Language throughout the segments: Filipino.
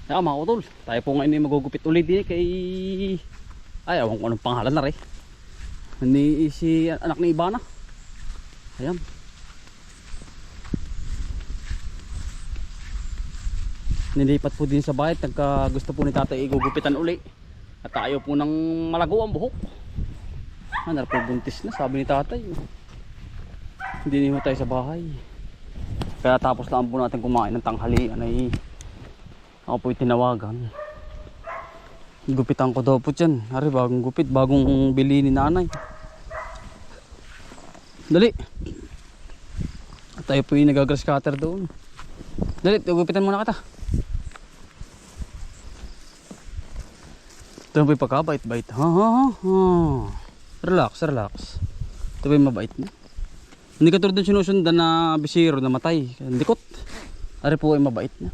Kaya mga utol, tayo po ngayon ay magugupit ulit din kay... Ay, awan ko anong pangalan na rin. Ni si anak ni Ibana. Ayan. Nilipat po din sa bahay. Nagka gusto po ni tatay igugupitan uli. At tayo po ng malago ang buhok. Ano po, buntis na sabi ni tatay. Hindi nimo tayo sa bahay. Kaya tapos lang po natin kumain ng tanghalian ay ako po'y tinawagan. Gupitan ko daw po dyan. Ari, bagong gupit, bagong bili ni nanay. Dali. At tayo po'y nagagrass cutter doon. Dali, gupitan muna kita. Ito po'y pagkabait-bait. Ha ha ha. Relax, relax. Ito po'y mabait na. Hindi ka tulad ng sinusundan na bisiro na matay. Dikot. Ari po ay mabait na.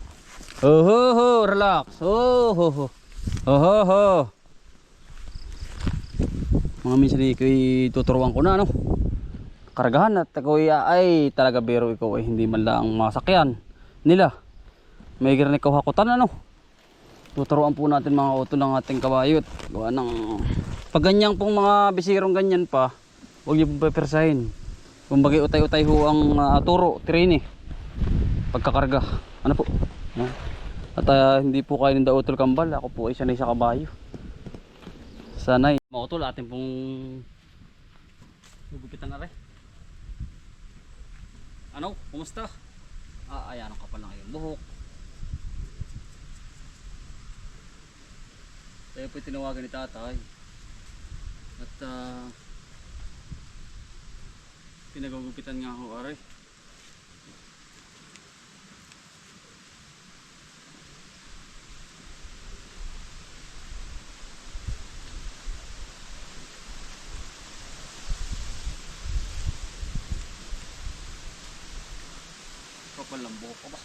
Oh ho ho, relax. Oh ho ho. Oh ho ho. Mga minsan iko'y tuturuan ko na, no? Kargahan at ako'y ay talaga biro ikaw ay hindi man lang masakyan nila. May girne ko hakutan, ano? Tuturuan po natin mga auto ng ating kabayot. Gawa ng pag ganyan pong mga bisirong ganyan pa, huwag niyo pong pepersahin. Kumbagay utay-utay ho ang turo, training. Pagkakarga. Ano po? No? At hindi po kayo ng dautol kambal. Ako po ay sanay sa kabayo. Sanay. Mga utol, atin pong gugupitan na rin. Ano? Kumusta? Ayan ang kapal na ngayon buhok. Tayo po tinawagan ni tatay. At pinagugupitan nga ako, aray. Kapal lang buhok ko ba?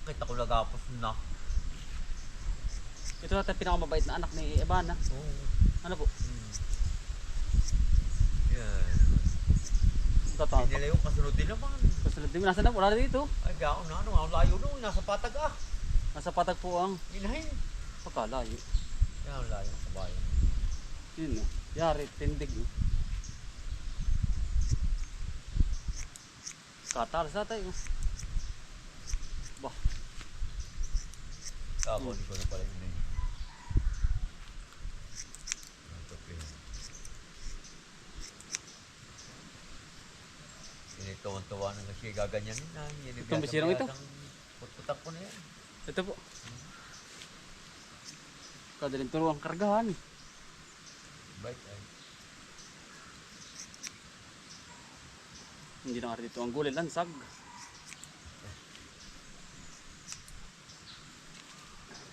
Kita ko nagapos na. Ito natin pinakamabait na anak ni Ibana. Oo. Ano po? Yan. Tatawag Hindi nila yung kasunod din naman. Kasunod din. Nasaan na? Wala na dito. Ay, gano'n na. Ang layo doon. Nasa patag ah. Nasa patag po ang Inahin. pagkalayo. Yan ang layo sa bayan. Yun o. Yari, tindig o. Katalas na tayo. Bah. Ako, hindi ko na pala inahin. Tuwan-tuwa na kasi gaganyanin na. Itong bisirong ito? Putputak ko na yan. Ito po. Kadaling turuang kargahan. Bait ay. Hindi na nga dito ang gulay, lansag.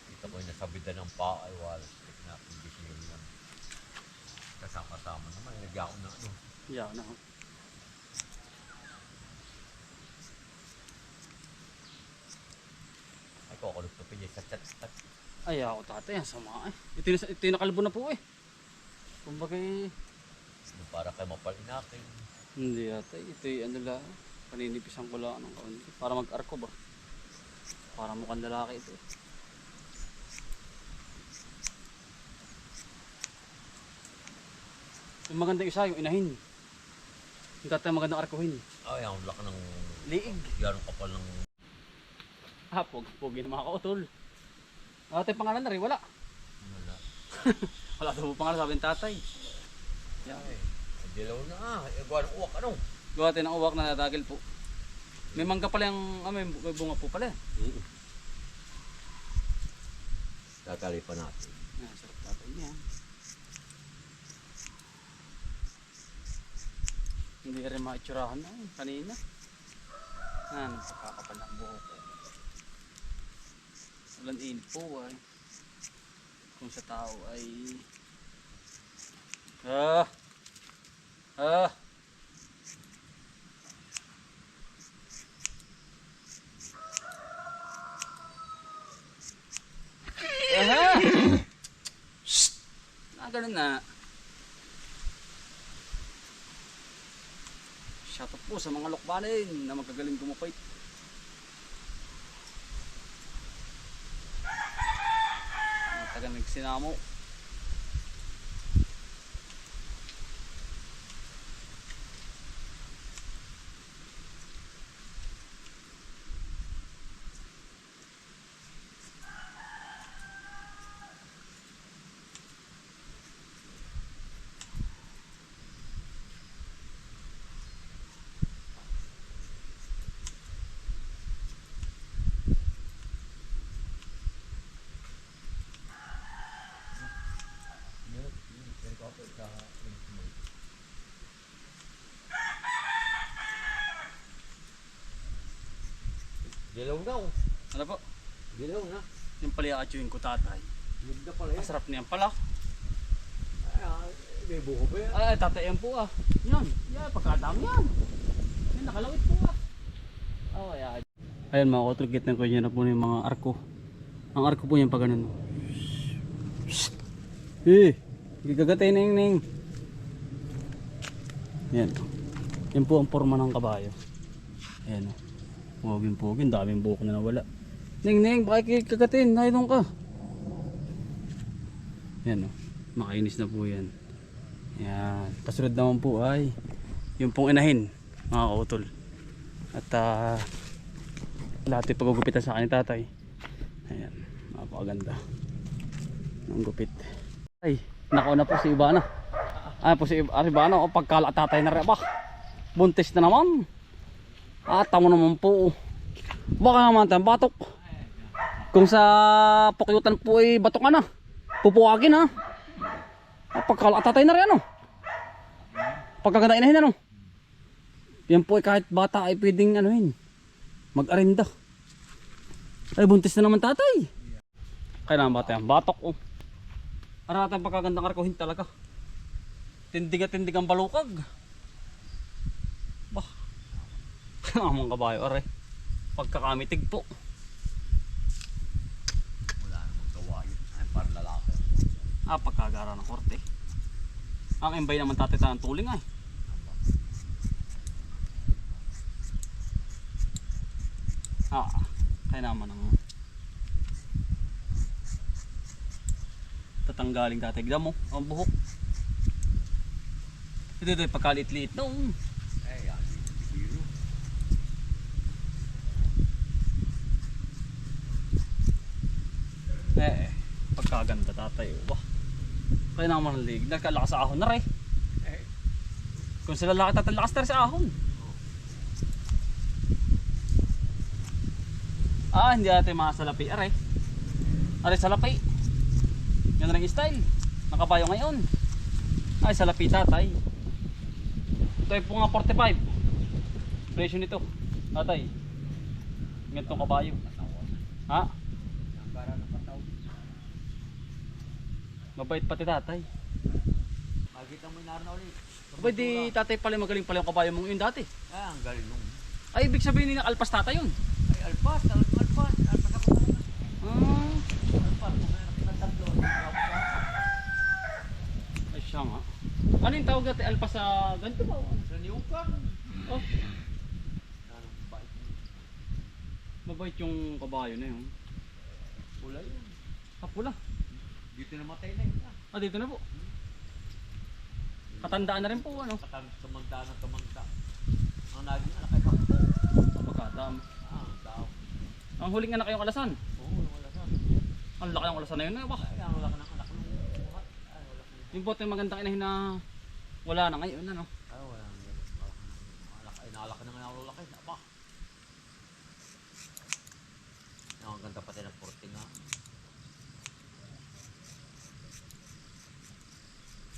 Kita ko yung nasabitan ng paa ay wala. Na bisiro yan. Kasama-sama naman. Nagyao na ano. Yan na. Kukulog to pinay sa chat. Ay ako tatay, ang sama eh. Ito yung nakalbo na po eh. Kumbaga Para kay mapalinakin. hindi yata. Ito yung ano lang. Paninipisan ko lang ng kaunti. Para mag-arko ba? Para mukhang lalaki ito. Yung magandang isa, yung inahin. Yung tatay magandang arkuhin. Ay, ang laki ng Liig. yarong kapal ng Pogi na mga kautol. Ate pangalan na rin, wala. wala. Wala daw po pangalan, sabi ng tatay. Yan. Ay, dilaw na ah. Gawa ng uwak ano? Gawa tayo ng uwak na natagil po. May mangga pala yung, may bunga po pala. Tatali pa natin. Yan, sarap tatay niya. Hindi rin maitsurahan na kanina. Yan, pagkakapal ng buhok. Walang init po ay. Kung sa tao ay ganun na. Shoutout po sa mga lokbanin na magagaling kumapait. Matagal nagsinamo. Dilaw na oh. Ano po? Dilaw na. Yung pala yung ko tatay. Ganda pala yan. Masarap niyan pala. May buko ba yan? Ay, tatay yan po ah. Yan. Yan, pagkadami yan. Yan, nakalawit po ah. Oh, ayan. Ayan mga kotol, na ko niya na po yung mga arko. Ang arko po yan pag ganun. Gigagatay na yung. Yan. Yan po ang forma ng kabayo. Ayan o. Pugin-pugin, daming buhok na nawala. Ning, bakit kagatin? Naidong ka. Yan o. Makainis na po yan. Yan. Kasunod naman po ay yung pong inahin, mga kautol. At lahat yung paggugupitan sa akin ni tatay. Ayan. Napakaganda. Ang gupit. Ay, nakauna po si Ibana. Ay po si Ibana. O pagkala tatay na rin. Buntis na naman. Tamo naman po. Baka naman tayong batok. Kung sa pakyutan po ay batok na. Pupuwagin ha. Pagkalatatay na rin ano. Pagkaganda inahin ano. Yan po ay kahit bata ay pwedeng anuhin. Mag-arinda. Ay buntis na naman tatay. Kaya naman bata yan. Batok oh. Para natin pagkagandang arkuhin talaga. Tindig ang balukag. Bah. Amang kabayo are. Pagkakamitig po. Wala namang kawayo. Ay, parang lalaki. Pagkagara ng korte. Ang imbay naman tatay ng tuling ay. Kaya naman ang tatanggaling tatay. Gila mo, ang buhok. Ito pagkalit-liit no. Ay, yan. Siguro. Pagkaganda tatay. Wah. Kaya naman ang lig. Nagkalakas sa ahon na rin. Kung sila laki tatay, lakas na rin sa ahon. Hindi natin mga salapi. Aray salapi. Yan na rin style. Nakabayo ngayon. Ay salapi tatay. Ito ay po nga 45. Presyo nito tatay. Ganitong kabayo. Ha? Mabait pati tatay. Makikita mo yung naroon na ulit. Pwede tatay pala magaling pala yung kabayo mong yun dati. Ang galing nung. Ay ibig sabihin nila alpas tatay yun. Ay, alpas ako talaga. Alpas mo kaya nakitataglo. Ay siya nga. Ano yung tawag dati alpas sa ganito ba? Sa niyukan. Oh, Anong bait mo? mabait yung kabayo na yun. Pula yun. Pula. Dito namatay na yun. Dito na po. Katandaan na rin po ano. Tumanda na tumanda. Ang naging anak ay kampo. Pagkadam. Daw. Ang huling anak yung alasan. Oo, wala na. Ang laki ng alasan na yun. Bah. Ay, ang laki ng anak nung buhat. Ay, wala na. Yung bote magandang inahin na wala na ngayon ano. Ay, wala na. Ay, nakalaki na nga ang lalaki. Aba. Ang ganda pati ng porte nga.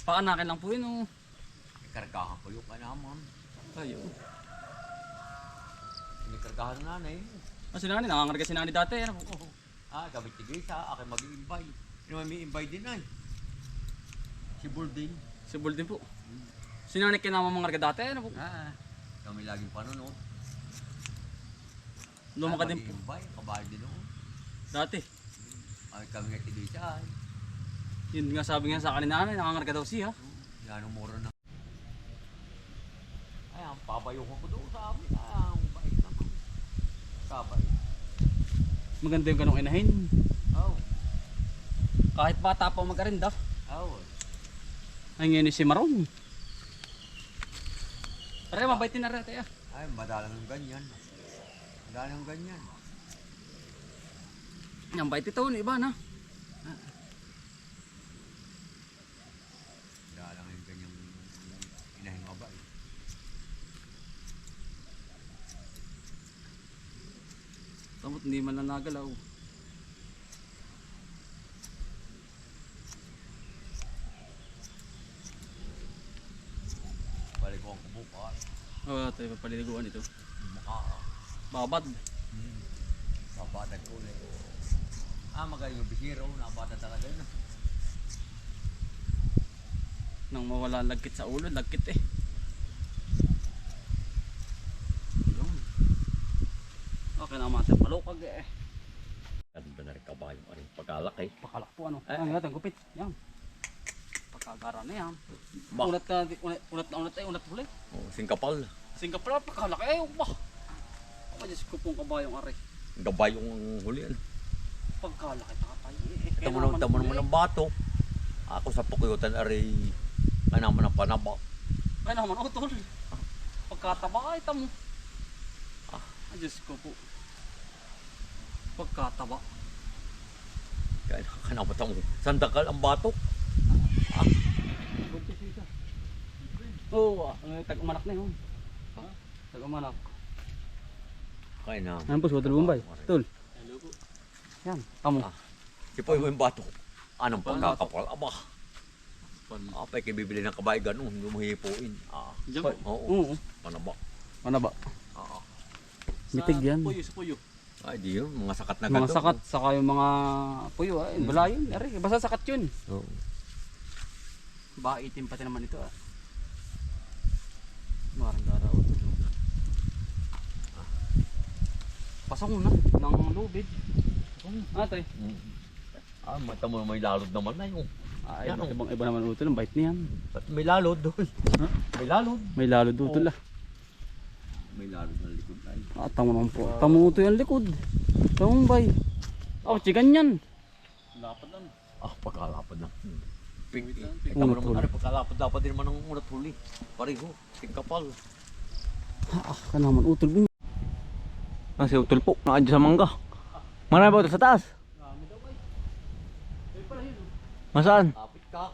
Paanakin lang po yun oh. Ikargahan ko yung kanaman. Ayun. Inikargahan ng nanay. Si nani, nangangarga si nani dati. Ano po? Gamit tigay sa akin mag-i-invite. May invite din ay. Si Bulding. Si Bull din po. Si nani kinama mangarga dati. Ano po? Kami laging panonood. Lumaka din po. Mag-i-invite, kabahay din noon. Dati. Ay, kami nga tigay sa ay. Yun nga sabi nga sa akin ni nanay, nakangarga daw siya. Yan ang mura na. Ay, ang pabayuhan ko doon sa amin. Ang bait naman. Kabait. Maganda yung ganong inahin. Oh. Kahit bata pa mag-arinda. Oh. Ay ngayon si Maron. Pare, mabaitin na rin tayo. Ay, madalang yung ganyan. Madalang yung ganyan. Ang bait ito, iba na. Madalang yung ganyang inahing mabait. Tamot, hindi man lang nagalaw. Balik ko ang kubukan. Oo, tayo papaliliguan ito. Mukha. Babad. Babatag ko ulit. Magaling yung bisiro. Nabata talaga yun. Nang mawala ang lagkit sa ulo, lagkit eh. Yun. Okay na mati, palukag eh. Ano ba na rin kabayo? Anong pagkalaki? Pakalak po ano. Ang natin gupit. Yan. Pagkagara na yan. Ba? Unat huli. Oh, singkapal. Singapore, pakalak eh. Bah. Ako Diyos ko pong kabayong ari. Gabay yung hulian. Pagkalaki takatay eh. Tamo naman ng bato. Ako sa pukuyutan ari. Ay naman ang panaba. Ay naman utol. Pagkataba ay tamo. Ay Diyos ko po. Pagkataba. Kaya naman tamo. Sandakal ang bato. Oo, tag-umanak na yun. Tag-umanak. Kaya na. Ano po, suwad lumbay? Tol. Yan, kamo. Si Poy mo yung bato. Anong pagkakapal? Aba. Apay kayo bibili ng kabay ganun. Hindi mo hihipuin. Diyan po? Oo. Panaba. Ano ba? Mitig yan. Sa puyo. Ay di yun. Mga sakat na Mga ganito. sakat, saka yung mga puyo. Wala yun. Basta sakat yun. Oo. Baitin pati naman ito. Maranggara o ito. Pasok mo na ng lubid. Ate. Mata mo may lalod naman na yung. Ay, Yan, iba naman utol. Ang bait niyan. Ba't may lalod doon? Ha? May lalod. May lalo utol ah. May lalod na likod tayo. Tamo naman po. Tamo ito yung likod. Tamumbay. Oh, chigan yan. Lapad lang. Pagkalapad na. Pink. Unat Naman huli. pagkalapad din naman ng unat huli. Pariho. Tingkapal. Ka naman utol mo. Si utol po. Nakadyo sa mangga. Marami ba ito sa taas? Masaan? Kapit ka.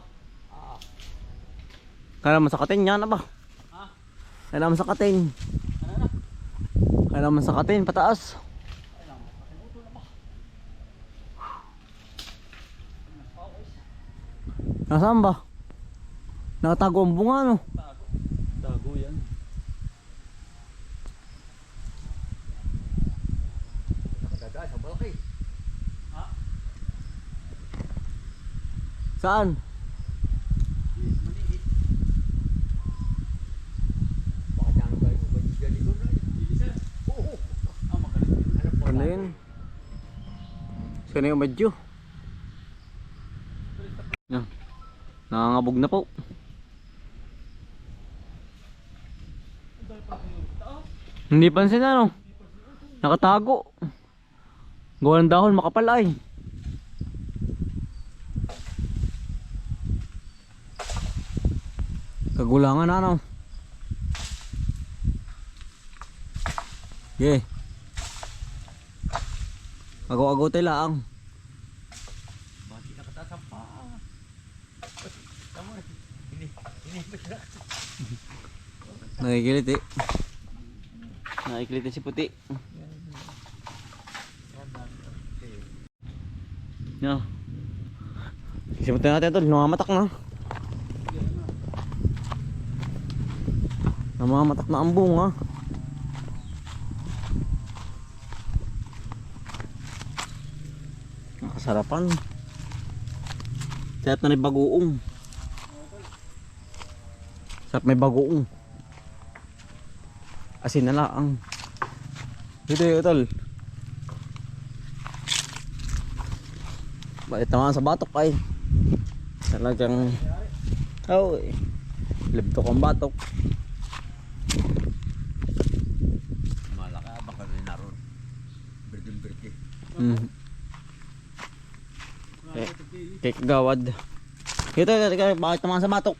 Kaya naman sa katin. Yan na ba? Kaya naman sa katin. Kaya naman sa katin. Pataas. Nasaan ba? Nakatago ang bunga no? Dago yan. Nakadagaan sa malaki. Saan? Bakit ano kayo? Ba't yung galing na yun? Oo. Ano yun? Saan yung medyo? Yan. Nangangabog na po. Hindi pansin ano? Nakatago. Gawa ng dahon makapal ay. Kagulangan na ano? Yeah. Agaw-agaw tayo lang. Bakit nakataas ang paa? Tama. Hinipit na. Nakikilit eh. Nakikilit na si puti. Yan. Isimutin natin ito. Namamatak na. Namamatak na ang bunga. Nakasarapan. Sarap na rin bagoong. Sarap may bagoong. Asin na laang. Dito yung utol. Bait naman sa batok ay. Talagang oh, libto kang batok. Malaka, baka rin naroon. Birding-birdi. Mm. Kay kagawad. Ito, bakit naman sa batok?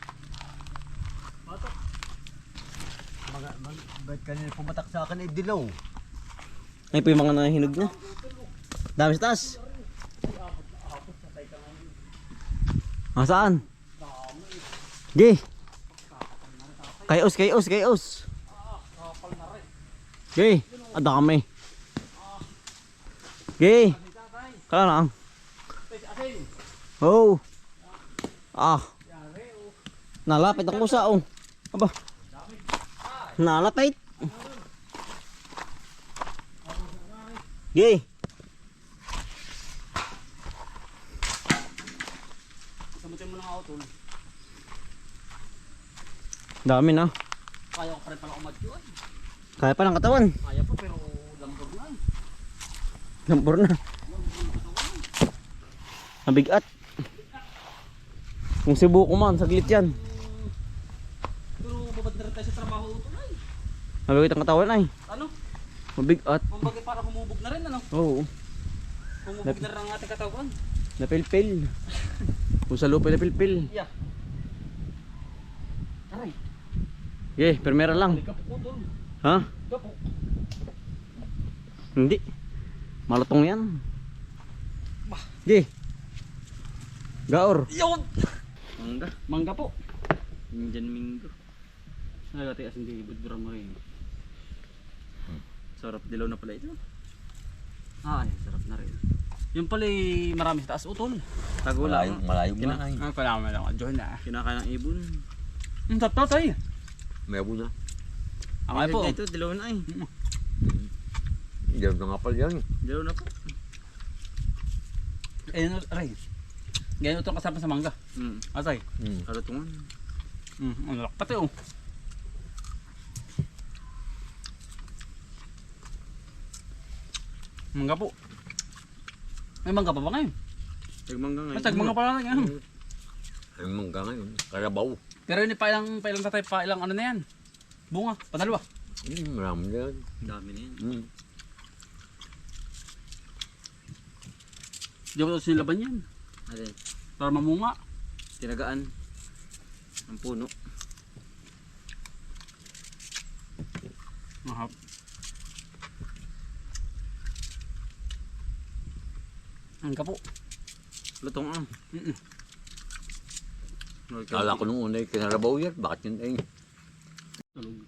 Ba't kanina pumatak sa akin ay dilaw? Ay po yung mga nahinog na. Dami sa taas. Saan? Gi. Kayos. Gi. Dami. Gi. Kala lang. Oh. Nalapit ang kusa oh. Aba. Nalapit. Gi. Samutin mo na nga utol. Dami na. Kaya ko pa rin pala kumadyo ay. Kaya pa ng katawan. Kaya pa pero lambog na ay. Lambor na. Mabigat. Kung sibuko man, saglit yan. Pero babad na rin tayo sa trabaho utol ay. Mabigat ang katawan ay. Ano? Mabigat. Kumbaga para humubog na rin ano? Oo. Humubog na rin ang ating katawan. Napilpil. Kung sa lupa napilpil. Yeah. Aray. Okay, permera lang. Kapok utol. Ha? Kapok. Hindi. Malatong yan. Okay. Gaor. Yun! Mangga. Mangga po. Indian Mingo. Nagati asin di budura mo rin. Sarap dilaw na pala ito. Ay, sarap na rin. Yung pala marami sa taas utol. Tago Malayo, lang. malayo na ay. Ah, kailangan mo lang adjoin na. Kinakain ng ibon. Ang tatlo tayo. May abo na. Ang ay po. Ito, dilaw na ay. Dilaw na nga pala yan. Dilaw na po. Ayun, aray. Ganyan ito kasama sa mangga. Asay. Kalatungan. Ang lak pati oh. Mangga po. May mangga pa ba ngayon? Tagmangga ngayon. Ay, tagmangga pa lang ngayon. Ay mangga ngayon. Karabaw. Pero yun pa ilang tatay pa ilang ano na yan. Bunga, padalwa. Marami na yan. Dami na yan. Di ba ito sinilaban yan? Ate, Para mamunga. tinagaan. Ang puno. Mahap. Ang kapo. Lutong ang. Kala ko nung una ay kinarabaw yan. Bakit yun ay? Tulog.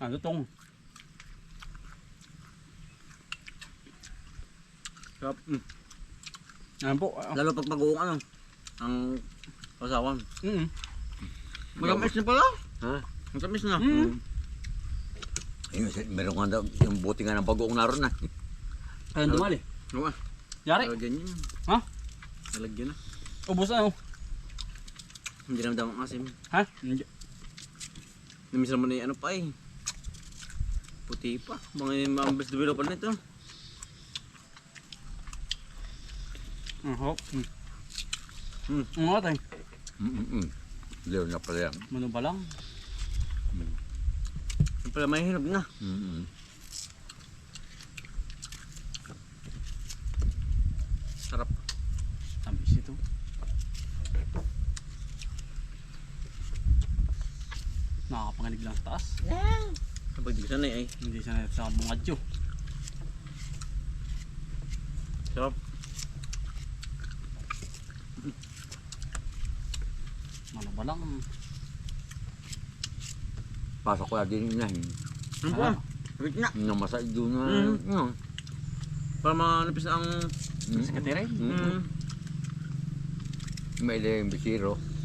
Ano tong? Sarap. Ayan po. Lalo pag pag-uong ano. Ang kasawan. Magamis na pala. Ha? Magamis na. Ayun, meron nga daw yung buti nga ng bagoong naroon na. Ayun dumali. Oo ah. Yari. Nalagyan yun. Ha? Nalagyan na. Ubus na oh. Hindi na daw ang asim. Ha? Hindi. Namisan mo na yung ano pa eh. Puti pa. Mga mambas developer na ito. Hop. Ang mga tayo. Dilaw na pala yan. Mano ba lang? Yung pala may hirap na. Sarap. Tamis ito. Nakakapanganig lang sa taas. Kapag di ka sanay ay. Hindi siya sa mga dyo. Sarap. Mano ba lang? Pasok ko na din yun na. Ano pa? Wait na. Yung masay doon na. Para manapis na ang... Sikatirin. May ilang bisiro.